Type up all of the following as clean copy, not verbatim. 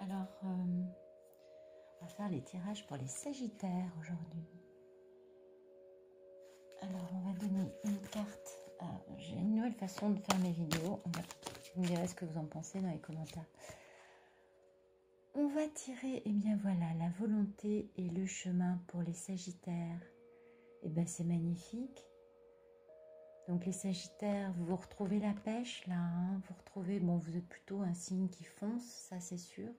Alors, on va faire les tirages pour les Sagittaires aujourd'hui. Alors, on va donner une carte. J'ai une nouvelle façon de faire mes vidéos. Vous me direz ce que vous en pensez dans les commentaires. On va tirer, et bien voilà, la volonté et le chemin pour les Sagittaires. Et bien, c'est magnifique. Donc, les Sagittaires, vous retrouvez la pêche, là. Hein, vous retrouvez, bon, vous êtes plutôt un signe qui fonce, ça c'est sûr.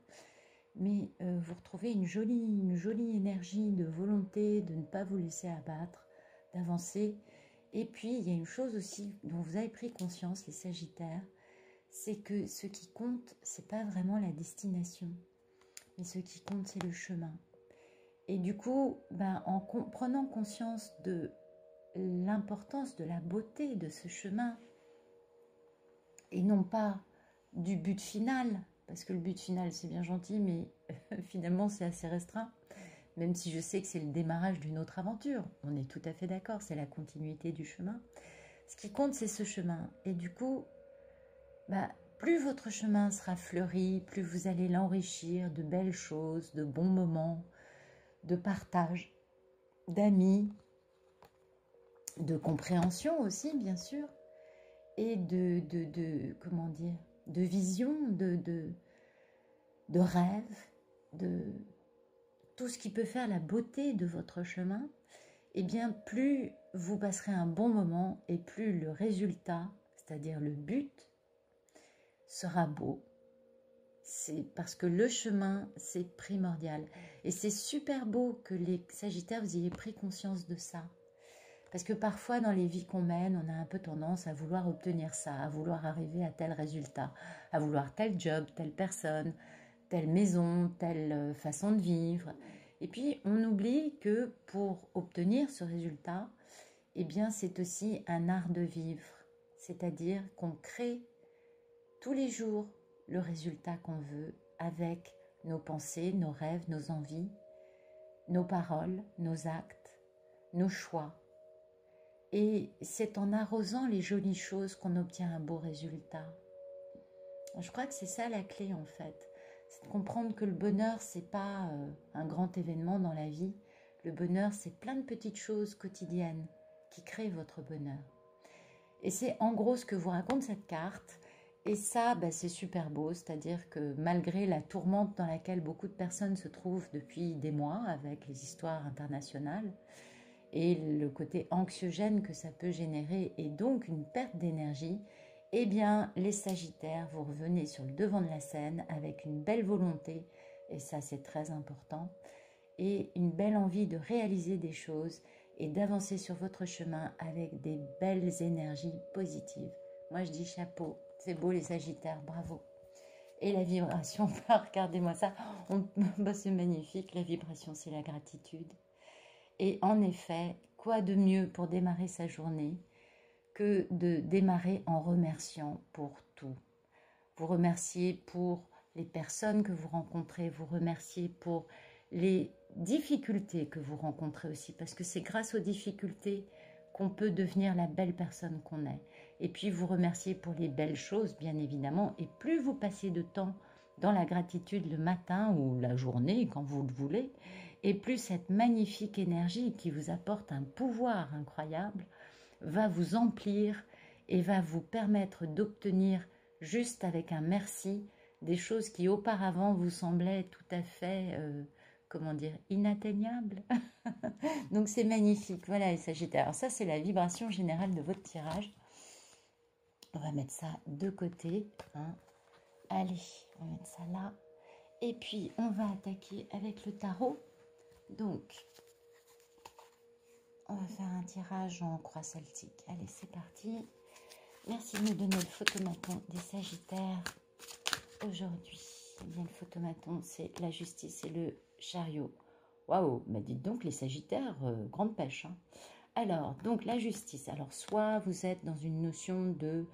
Mais vous retrouvez une jolie énergie de volonté de ne pas vous laisser abattre, d'avancer. Et puis, il y a une chose aussi dont vous avez pris conscience, les Sagittaires, c'est que ce qui compte, c'est pas vraiment la destination, mais ce qui compte, c'est le chemin. Et du coup, en prenant conscience de l'importance de la beauté de ce chemin, et non pas du but final, parce que le but final, c'est bien gentil, mais finalement, c'est assez restreint. Même si je sais que c'est le démarrage d'une autre aventure. On est tout à fait d'accord, c'est la continuité du chemin. Ce qui compte, c'est ce chemin. Et du coup, plus votre chemin sera fleuri, plus vous allez l'enrichir de belles choses, de bons moments, de partage, d'amis, de compréhension aussi, bien sûr, et comment dire, de vision, de rêve, de tout ce qui peut faire la beauté de votre chemin, et bien plus vous passerez un bon moment et plus le résultat, c'est-à-dire le but, sera beau. C'est parce que le chemin, c'est primordial. Et c'est super beau que les Sagittaires, vous ayez pris conscience de ça. Parce que parfois, dans les vies qu'on mène, on a un peu tendance à vouloir obtenir ça, à vouloir arriver à tel résultat, à vouloir tel job, telle personne, telle maison, telle façon de vivre. Et puis, on oublie que pour obtenir ce résultat, eh bien, c'est aussi un art de vivre. C'est-à-dire qu'on crée tous les jours le résultat qu'on veut avec nos pensées, nos rêves, nos envies, nos paroles, nos actes, nos choix. Et c'est en arrosant les jolies choses qu'on obtient un beau résultat. Je crois que c'est ça la clé en fait. C'est de comprendre que le bonheur, c'est pas un grand événement dans la vie. Le bonheur, c'est plein de petites choses quotidiennes qui créent votre bonheur. Et c'est en gros ce que vous raconte cette carte. Et ça, c'est super beau. C'est-à-dire que malgré la tourmente dans laquelle beaucoup de personnes se trouvent depuis des mois avec les histoires internationales et le côté anxiogène que ça peut générer et donc une perte d'énergie, eh bien, les Sagittaires, vous revenez sur le devant de la scène avec une belle volonté, et ça c'est très important, et une belle envie de réaliser des choses et d'avancer sur votre chemin avec des belles énergies positives. Moi je dis chapeau, c'est beau les Sagittaires, bravo. Et la vibration, regardez-moi ça, c'est magnifique, la vibration c'est la gratitude. Et en effet, quoi de mieux pour démarrer sa journée que de démarrer en remerciant pour tout. Vous remerciez pour les personnes que vous rencontrez, vous remerciez pour les difficultés que vous rencontrez aussi, parce que c'est grâce aux difficultés qu'on peut devenir la belle personne qu'on est. Et puis vous remerciez pour les belles choses, bien évidemment, et plus vous passez de temps dans la gratitude le matin ou la journée, quand vous le voulez, et plus cette magnifique énergie qui vous apporte un pouvoir incroyable va vous emplir et va vous permettre d'obtenir juste avec un merci des choses qui auparavant vous semblaient tout à fait, inatteignables. Donc c'est magnifique, voilà les Sagittaires. Alors ça c'est la vibration générale de votre tirage. On va mettre ça de côté. Hein. Allez, on va mettre ça là. Et puis on va attaquer avec le tarot. Donc, on va faire un tirage en croix celtique. Allez, c'est parti. Merci de me donner le photomaton des Sagittaires aujourd'hui. Eh bien, le photomaton, c'est la justice et le chariot. Waouh, mais dites donc, les Sagittaires, grande pêche. Hein. Alors, donc la justice. Alors, soit vous êtes dans une notion de...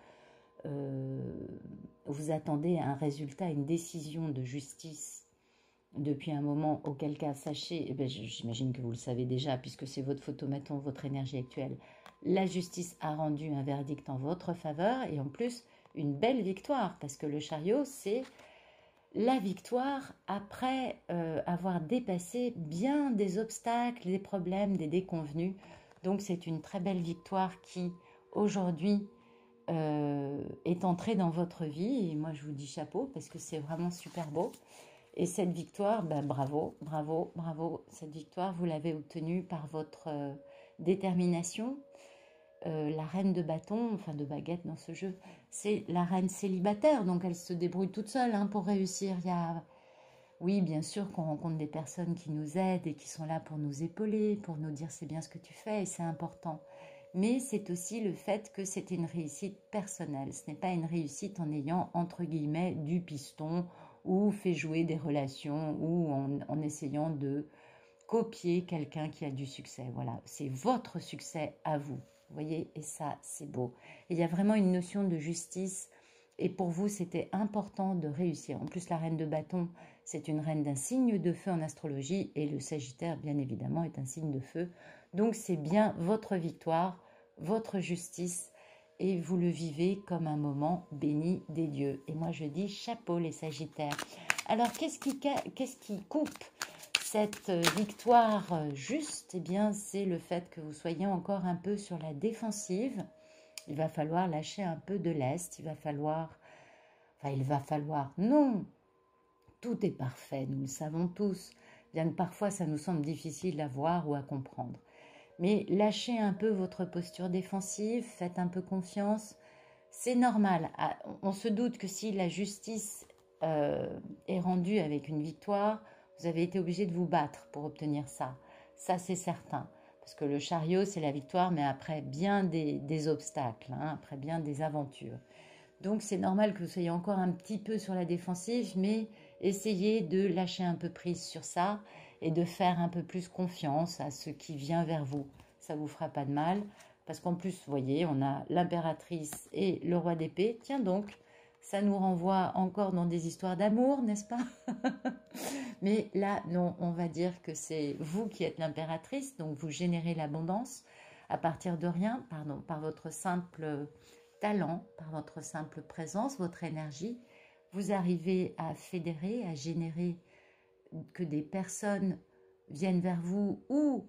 vous attendez un résultat, une décision de justice depuis un moment, auquel cas, sachez, j'imagine que vous le savez déjà, puisque c'est votre photomaton, votre énergie actuelle, la justice a rendu un verdict en votre faveur, et en plus, une belle victoire, parce que le chariot, c'est la victoire après avoir dépassé bien des obstacles, des problèmes, des déconvenus. Donc c'est une très belle victoire qui aujourd'hui est entrée dans votre vie. Et moi je vous dis chapeau parce que c'est vraiment super beau. Et cette victoire, ben, bravo, bravo, bravo. Cette victoire, vous l'avez obtenue par votre détermination. La reine de bâton, enfin de baguette dans ce jeu, c'est la reine célibataire, donc elle se débrouille toute seule hein, pour réussir. Oui, bien sûr qu'on rencontre des personnes qui nous aident et qui sont là pour nous épauler, pour nous dire c'est bien ce que tu fais et c'est important. Mais c'est aussi le fait que c'est une réussite personnelle. Ce n'est pas une réussite en ayant, entre guillemets, du piston ou fait jouer des relations ou en essayant de copier quelqu'un qui a du succès. Voilà, c'est votre succès à vous. Vous voyez, et ça, c'est beau. Et il y a vraiment une notion de justice. Et pour vous, c'était important de réussir. En plus, la reine de bâton, c'est une reine d'un signe de feu en astrologie. Et le Sagittaire, bien évidemment, est un signe de feu. Donc, c'est bien votre victoire, votre justice. Et vous le vivez comme un moment béni des dieux. Et moi, je dis chapeau les Sagittaires. Alors, qu'est-ce qui coupe cette victoire juste, eh bien, c'est le fait que vous soyez encore un peu sur la défensive. Il va falloir lâcher un peu de lest. Non, tout est parfait, nous le savons tous. Bien que parfois, ça nous semble difficile à voir ou à comprendre. Mais lâchez un peu votre posture défensive, faites un peu confiance. C'est normal. On se doute que si la justice est rendue avec une victoire, vous avez été obligé de vous battre pour obtenir ça. Ça, c'est certain. Parce que le chariot, c'est la victoire, mais après bien des obstacles, hein, après bien des aventures. Donc, c'est normal que vous soyez encore un petit peu sur la défensive, mais essayez de lâcher un peu prise sur ça et de faire un peu plus confiance à ce qui vient vers vous. Ça ne vous fera pas de mal. Parce qu'en plus, vous voyez, on a l'impératrice et le roi d'épée. Tiens donc, ça nous renvoie encore dans des histoires d'amour, n'est-ce pas? Mais là, non, on va dire que c'est vous qui êtes l'impératrice, donc vous générez l'abondance à partir de rien, pardon, par votre simple talent, par votre simple présence, votre énergie. Vous arrivez à fédérer, à générer que des personnes viennent vers vous ou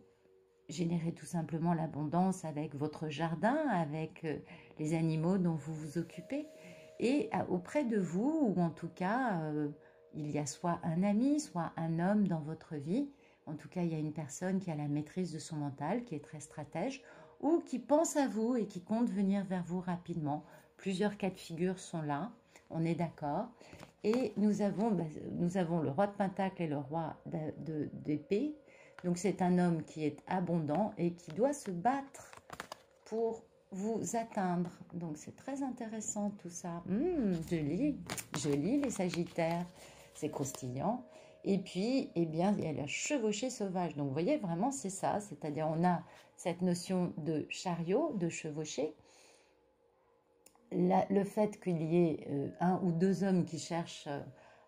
générer tout simplement l'abondance avec votre jardin, avec les animaux dont vous vous occupez. Et auprès de vous, ou en tout cas, il y a soit un ami, soit un homme dans votre vie. En tout cas, il y a une personne qui a la maîtrise de son mental, qui est très stratège, ou qui pense à vous et qui compte venir vers vous rapidement. Plusieurs cas de figure sont là, on est d'accord. Et nous avons le roi de Pentacle et le roi d'épée. Donc c'est un homme qui est abondant et qui doit se battre pour vous atteindre. Donc c'est très intéressant tout ça. Joli les Sagittaires. C'est croustillant. Et puis, eh bien, il y a la chevauchée sauvage. Donc vous voyez, vraiment c'est ça. C'est-à-dire on a cette notion de chariot, de chevauchée. Le fait qu'il y ait un ou deux hommes qui cherchent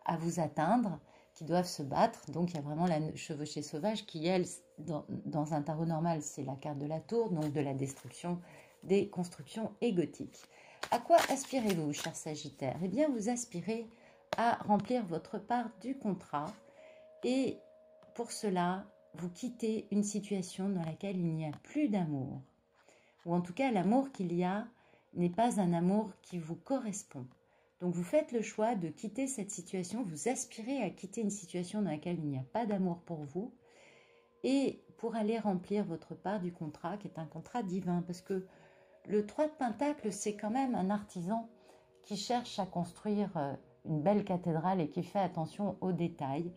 à vous atteindre, qui doivent se battre. Donc, il y a vraiment la chevauchée sauvage qui, elle, dans un tarot normal, c'est la carte de la tour, donc de la destruction des constructions égotiques. À quoi aspirez-vous, cher Sagittaire? Eh bien, vous aspirez à remplir votre part du contrat et pour cela, vous quittez une situation dans laquelle il n'y a plus d'amour. Ou en tout cas, l'amour qu'il y a n'est pas un amour qui vous correspond. Donc vous faites le choix de quitter cette situation, vous aspirez à quitter une situation dans laquelle il n'y a pas d'amour pour vous et pour aller remplir votre part du contrat qui est un contrat divin. Parce que le 3 de Pentacle, c'est quand même un artisan qui cherche à construire une belle cathédrale et qui fait attention aux détails.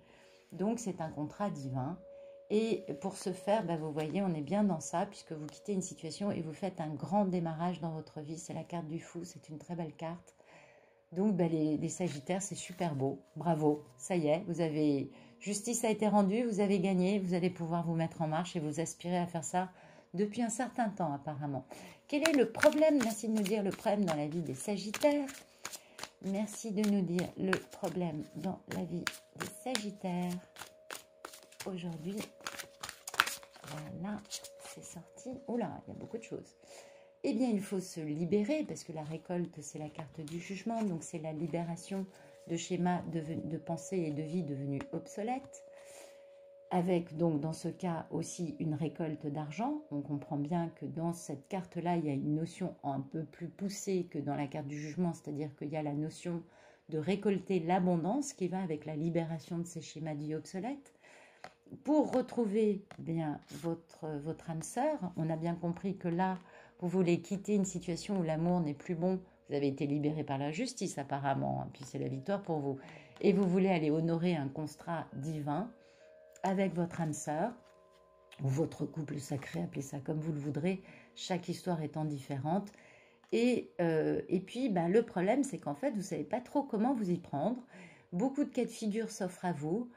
Donc c'est un contrat divin. Et pour ce faire, vous voyez, on est bien dans ça, puisque vous quittez une situation et vous faites un grand démarrage dans votre vie. C'est la carte du fou, c'est une très belle carte. Donc les Sagittaires, c'est super beau. Bravo, ça y est, justice a été rendue, vous avez gagné, vous allez pouvoir vous mettre en marche et vous aspirez à faire ça depuis un certain temps apparemment. Quel est le problème? Merci de nous dire le problème dans la vie des Sagittaires. Merci de nous dire le problème dans la vie des Sagittaires. Aujourd'hui, voilà, c'est sorti. Oula, il y a beaucoup de choses. Eh bien, il faut se libérer, parce que la récolte, c'est la carte du jugement, donc c'est la libération de schémas de pensée et de vie devenus obsolètes, avec donc dans ce cas aussi une récolte d'argent. On comprend bien que dans cette carte-là, il y a une notion un peu plus poussée que dans la carte du jugement, c'est-à-dire qu'il y a la notion de récolter l'abondance qui va avec la libération de ces schémas de vie obsolètes. Pour retrouver bien votre âme sœur, on a bien compris que là, vous voulez quitter une situation où l'amour n'est plus bon. Vous avez été libéré par la justice apparemment, puis c'est la victoire pour vous. Et vous voulez aller honorer un contrat divin avec votre âme sœur, ou votre couple sacré, appelez ça comme vous le voudrez, chaque histoire étant différente. Et puis, le problème, c'est qu'en fait, vous ne savez pas trop comment vous y prendre. Beaucoup de cas de figure s'offrent à vous.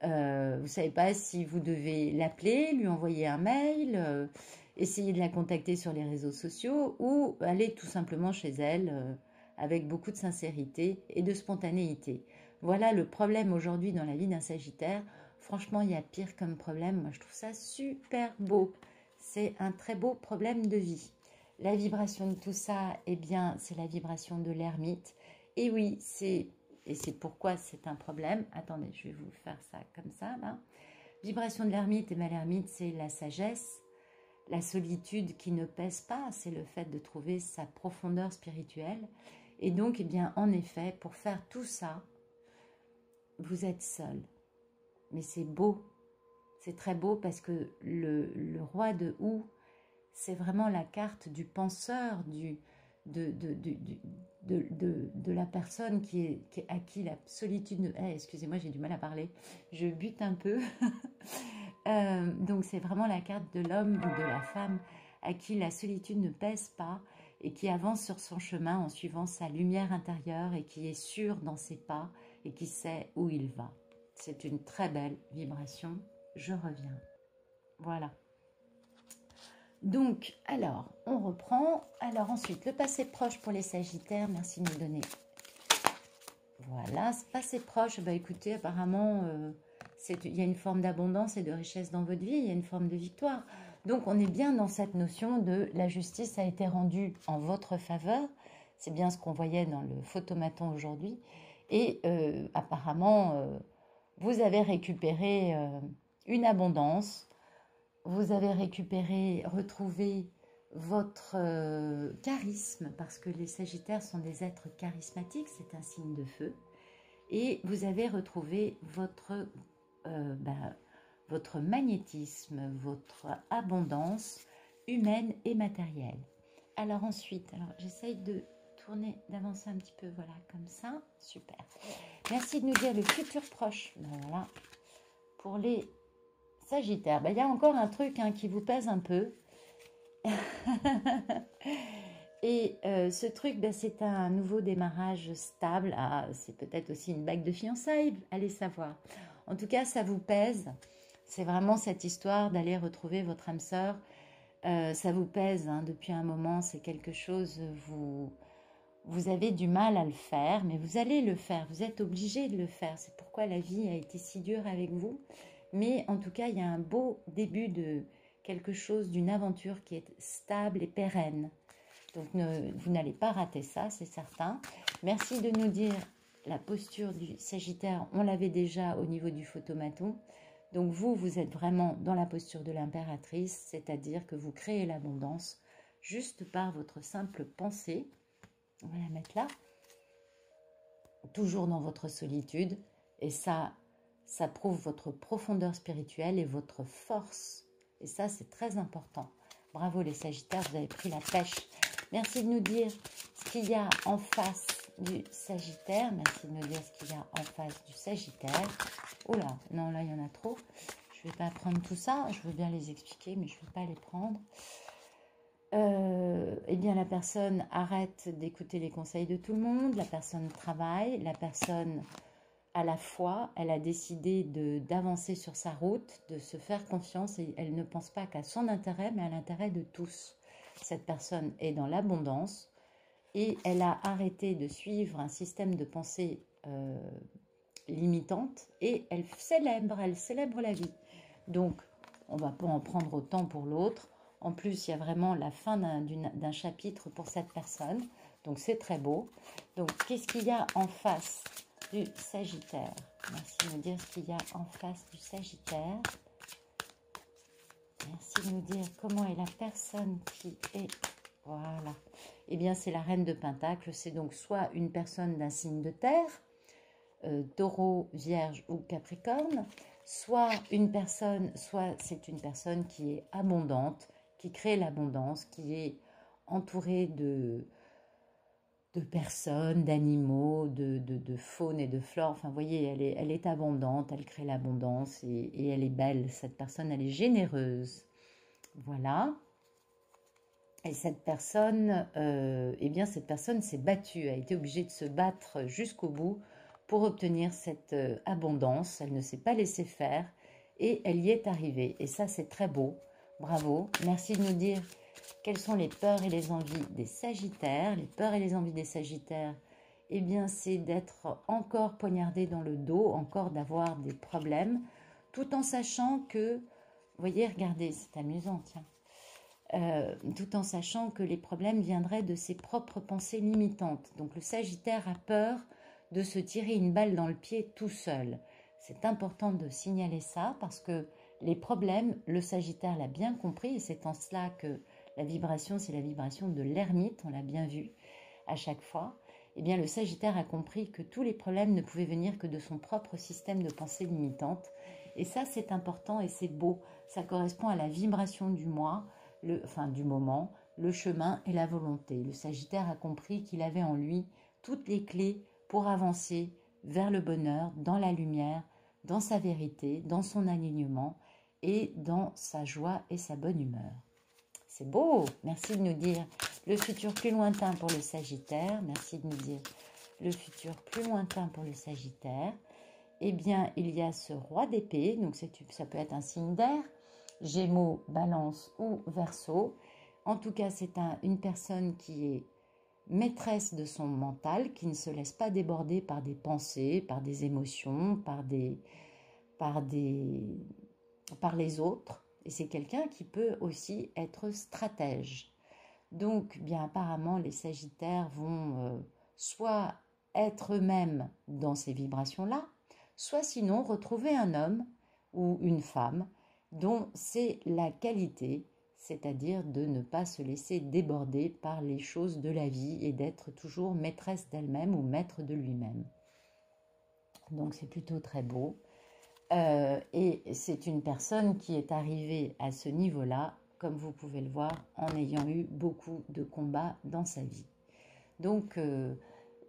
Vous ne savez pas si vous devez l'appeler, lui envoyer un mail, essayer de la contacter sur les réseaux sociaux ou aller tout simplement chez elle avec beaucoup de sincérité et de spontanéité. Voilà le problème aujourd'hui dans la vie d'un Sagittaire. Franchement, il y a pire comme problème. Moi, je trouve ça super beau. C'est un très beau problème de vie. La vibration de tout ça, eh bien, c'est la vibration de l'ermite. Et oui, c'est pourquoi c'est un problème. Attendez, je vais vous faire ça comme ça, là. Vibration de l'ermite, et l'ermite, c'est la sagesse, la solitude qui ne pèse pas, c'est le fait de trouver sa profondeur spirituelle. Et donc, eh bien, en effet, pour faire tout ça, vous êtes seul. Mais c'est beau, c'est très beau parce que le roi de Houx, c'est vraiment la carte du penseur, de la personne à qui la solitude... excusez-moi, j'ai du mal à parler, je bute un peu. Donc c'est vraiment la carte de l'homme ou de la femme à qui la solitude ne pèse pas et qui avance sur son chemin en suivant sa lumière intérieure et qui est sûr dans ses pas et qui sait où il va. C'est une très belle vibration. Je reviens. Voilà. Donc, alors, on reprend. Alors ensuite, le passé proche pour les Sagittaires. Merci de me donner. Voilà, ce passé proche, écoutez, apparemment, il y a une forme d'abondance et de richesse dans votre vie. Il y a une forme de victoire. Donc, on est bien dans cette notion de la justice a été rendue en votre faveur. C'est bien ce qu'on voyait dans le photomaton aujourd'hui. Et apparemment, vous avez récupéré une abondance. Vous avez retrouvé votre charisme, parce que les Sagittaires sont des êtres charismatiques, c'est un signe de feu. Et vous avez retrouvé votre magnétisme, votre abondance humaine et matérielle. Alors ensuite, j'essaye de tourner, d'avancer un petit peu, voilà, comme ça, super. Merci de nous dire le futur proche, voilà, pour les Sagittaire, il y a encore un truc qui vous pèse un peu. Et ce truc, c'est un nouveau démarrage stable. Ah, c'est peut-être aussi une bague de fiançailles, allez savoir. En tout cas, ça vous pèse. C'est vraiment cette histoire d'aller retrouver votre âme sœur. Ça vous pèse depuis un moment. C'est quelque chose, vous avez du mal à le faire, mais vous allez le faire. Vous êtes obligé de le faire. C'est pourquoi la vie a été si dure avec vous. Mais en tout cas, il y a un beau début de quelque chose, d'une aventure qui est stable et pérenne. Donc, vous n'allez pas rater ça, c'est certain. Merci de nous dire la posture du Sagittaire. On l'avait déjà au niveau du photomaton. Donc, vous êtes vraiment dans la posture de l'impératrice, c'est-à-dire que vous créez l'abondance juste par votre simple pensée. On va la mettre là. Toujours dans votre solitude. Et ça prouve votre profondeur spirituelle et votre force. Et ça, c'est très important. Bravo les Sagittaires, vous avez pris la pêche. Merci de nous dire ce qu'il y a en face du Sagittaire. Merci de nous dire ce qu'il y a en face du Sagittaire. Oula, non, là, il y en a trop. Je ne vais pas prendre tout ça. Je veux bien les expliquer, mais je ne vais pas les prendre. Eh bien, la personne arrête d'écouter les conseils de tout le monde. La personne travaille. La personne... à la fois, elle a décidé d'avancer sur sa route, de se faire confiance et elle ne pense pas qu'à son intérêt, mais à l'intérêt de tous. Cette personne est dans l'abondance et elle a arrêté de suivre un système de pensée limitante et elle célèbre la vie. Donc, on ne va pas en prendre autant pour l'autre. En plus, il y a vraiment la fin d'un chapitre pour cette personne. Donc, c'est très beau. Donc, qu'est-ce qu'il y a en face du Sagittaire. Merci de me dire ce qu'il y a en face du Sagittaire. Merci de nous dire comment est la personne qui est... Voilà. Eh bien, c'est la reine de Pentacle. C'est donc soit une personne d'un signe de terre, Taureau, Vierge ou Capricorne, soit c'est une personne qui est abondante, qui crée l'abondance, qui est entourée de personnes, d'animaux, de faune et de flore. Enfin, vous voyez, elle est abondante, elle crée l'abondance et elle est belle. Cette personne, elle est généreuse. Voilà. Et cette personne, eh bien, cette personne s'est battue, a été obligée de se battre jusqu'au bout pour obtenir cette abondance. Elle ne s'est pas laissée faire et elle y est arrivée. Et ça, c'est très beau. Bravo. Merci de nous dire quelles sont les peurs et les envies des Sagittaires. Les peurs et les envies des Sagittaires, eh bien, c'est d'être encore poignardé dans le dos, encore d'avoir des problèmes, tout en sachant que, vous voyez, regardez, c'est amusant, tiens. Tout en sachant que les problèmes viendraient de ses propres pensées limitantes. Donc le Sagittaire a peur de se tirer une balle dans le pied tout seul. C'est important de signaler ça parce que les problèmes, le Sagittaire l'a bien compris et c'est en cela que la vibration, c'est la vibration de l'ermite, on l'a bien vu à chaque fois. Eh bien le Sagittaire a compris que tous les problèmes ne pouvaient venir que de son propre système de pensée limitante. Et ça, c'est important et c'est beau. Ça correspond à la vibration du mois, du moment, le chemin et la volonté. Le Sagittaire a compris qu'il avait en lui toutes les clés pour avancer vers le bonheur, dans la lumière, dans sa vérité, dans son alignement et dans sa joie et sa bonne humeur. C'est beau. Merci de nous dire le futur plus lointain pour le Sagittaire. Merci de nous dire le futur plus lointain pour le Sagittaire. Eh bien, il y a ce roi d'épée, donc ça peut être un signe d'air, Gémeaux, Balance ou Verseau. En tout cas, c'est une personne qui est maîtresse de son mental, qui ne se laisse pas déborder par des pensées, par des émotions, par les autres. Et c'est quelqu'un qui peut aussi être stratège. Donc, bien apparemment, les Sagittaires vont soit être eux-mêmes dans ces vibrations-là, soit sinon retrouver un homme ou une femme dont c'est la qualité, c'est-à-dire de ne pas se laisser déborder par les choses de la vie et d'être toujours maîtresse d'elle-même ou maître de lui-même. Donc c'est plutôt très beau. Et c'est une personne qui est arrivée à ce niveau-là, comme vous pouvez le voir, en ayant eu beaucoup de combats dans sa vie. Donc,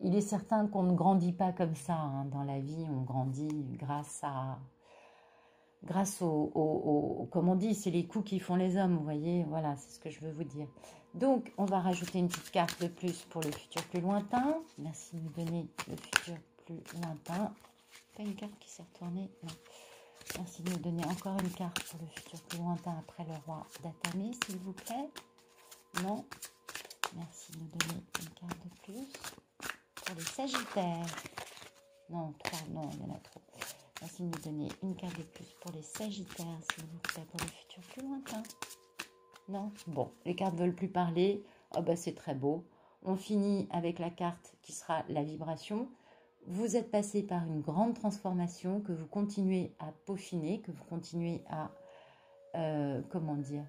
il est certain qu'on ne grandit pas comme ça. Hein. Dans la vie, on grandit grâce comme on dit, c'est les coups qui font les hommes, vous voyez, voilà, c'est ce que je veux vous dire. Donc, on va rajouter une petite carte de plus pour le futur plus lointain. Merci de me donner le futur plus lointain. Pas une carte qui s'est retournée, non. Merci de me donner encore une carte pour le futur plus lointain après le roi d'Atamé, s'il vous plaît. Non. Merci de me donner une carte de plus pour les Sagittaires. Non, 3, non, il y en a trop. Merci de me donner une carte de plus pour les Sagittaires, s'il vous plaît, pour le futur plus lointain. Non? Bon, les cartes ne veulent plus parler. Oh bah c'est très beau. On finit avec la carte qui sera la vibration. Vous êtes passé par une grande transformation que vous continuez à peaufiner, que vous continuez à, comment dire,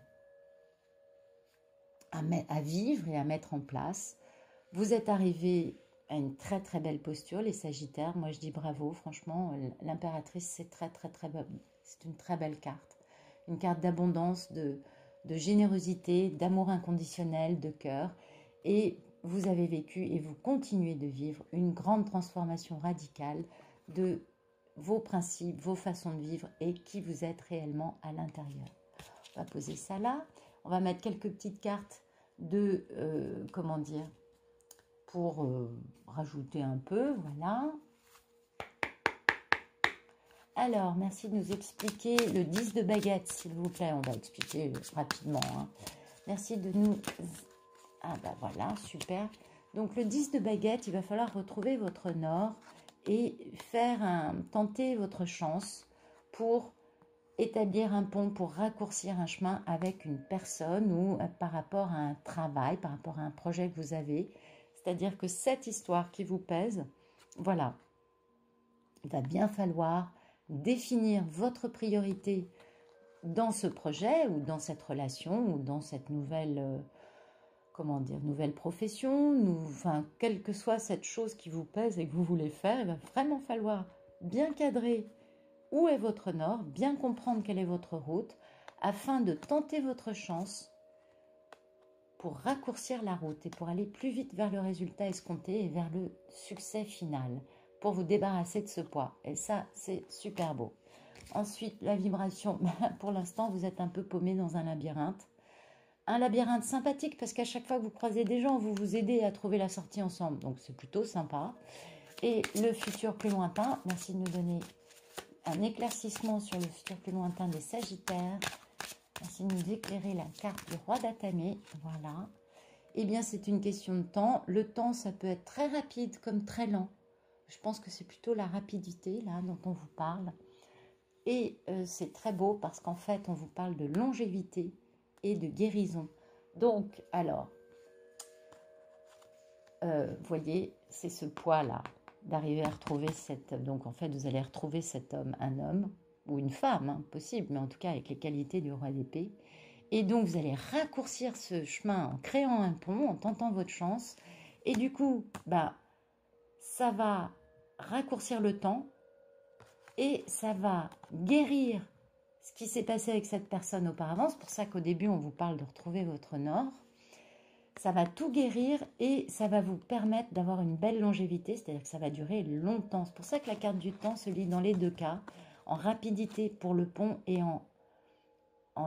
à vivre et à mettre en place. Vous êtes arrivé à une très très belle posture, les Sagittaires. Moi je dis bravo, franchement, l'impératrice c'est très belle. C'est une très belle carte. Une carte d'abondance, de générosité, d'amour inconditionnel, de cœur. Et vous avez vécu et vous continuez de vivre une grande transformation radicale de vos principes, vos façons de vivre et qui vous êtes réellement à l'intérieur. On va poser ça là. On va mettre quelques petites cartes de, comment dire, pour rajouter un peu, voilà. Alors, merci de nous expliquer le 10 de baguette, s'il vous plaît. On va expliquer rapidement. Hein. Merci de nous... Ah bah voilà, super. Donc le 10 de baguette, il va falloir retrouver votre nord et tenter votre chance pour établir un pont, pour raccourcir un chemin avec une personne ou par rapport à un travail, par rapport à un projet que vous avez. C'est-à-dire que cette histoire qui vous pèse, voilà, il va bien falloir définir votre priorité dans ce projet ou dans cette relation ou dans cette nouvelle, comment dire, nouvelle profession, enfin, quelle que soit cette chose qui vous pèse et que vous voulez faire, il va vraiment falloir bien cadrer où est votre nord, bien comprendre quelle est votre route, afin de tenter votre chance pour raccourcir la route et pour aller plus vite vers le résultat escompté et vers le succès final, pour vous débarrasser de ce poids. Et ça, c'est super beau. Ensuite, la vibration, pour l'instant, vous êtes un peu paumé dans un labyrinthe. Un labyrinthe sympathique parce qu'à chaque fois que vous croisez des gens, vous vous aidez à trouver la sortie ensemble. Donc, c'est plutôt sympa. Et le futur plus lointain, merci de nous donner un éclaircissement sur le futur plus lointain des Sagittaires. Merci de nous éclairer la carte du roi d'Atamé. Voilà. Eh bien, c'est une question de temps. Le temps, ça peut être très rapide comme très lent. Je pense que c'est plutôt la rapidité, là, dont on vous parle. Et c'est très beau parce qu'en fait, on vous parle de longévité et de guérison. Donc, alors, vous voyez, c'est ce poids-là, d'arriver à retrouver cette... Donc, en fait, vous allez retrouver cet homme, un homme, ou une femme, hein, possible, mais en tout cas avec les qualités du roi d'épée. Et donc, vous allez raccourcir ce chemin en créant un pont, en tentant votre chance. Et du coup, bah, ça va raccourcir le temps et ça va guérir ce qui s'est passé avec cette personne auparavant. C'est pour ça qu'au début, on vous parle de retrouver votre nord. Ça va tout guérir et ça va vous permettre d'avoir une belle longévité, c'est-à-dire que ça va durer longtemps. C'est pour ça que la carte du temps se lit dans les deux cas, en rapidité pour le pont et en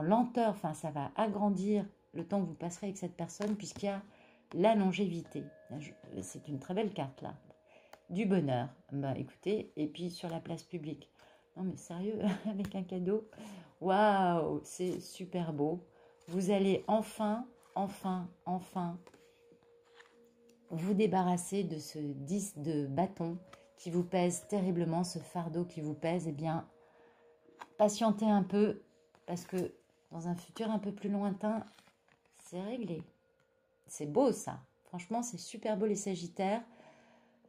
lenteur. Enfin, ça va agrandir le temps que vous passerez avec cette personne puisqu'il y a la longévité. C'est une très belle carte là. Du bonheur, bah écoutez, et puis sur la place publique. Non mais sérieux, avec un cadeau, waouh, c'est super beau. Vous allez enfin vous débarrasser de ce 10 de bâton qui vous pèse terriblement, ce fardeau qui vous pèse. Eh bien, patientez un peu, parce que dans un futur un peu plus lointain, c'est réglé. C'est beau ça, franchement c'est super beau les Sagittaires.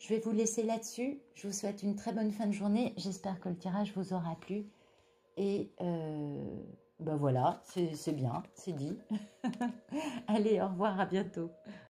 Je vais vous laisser là-dessus. Je vous souhaite une très bonne fin de journée. J'espère que le tirage vous aura plu. Et ben voilà, c'est bien, c'est dit. Allez, au revoir, à bientôt.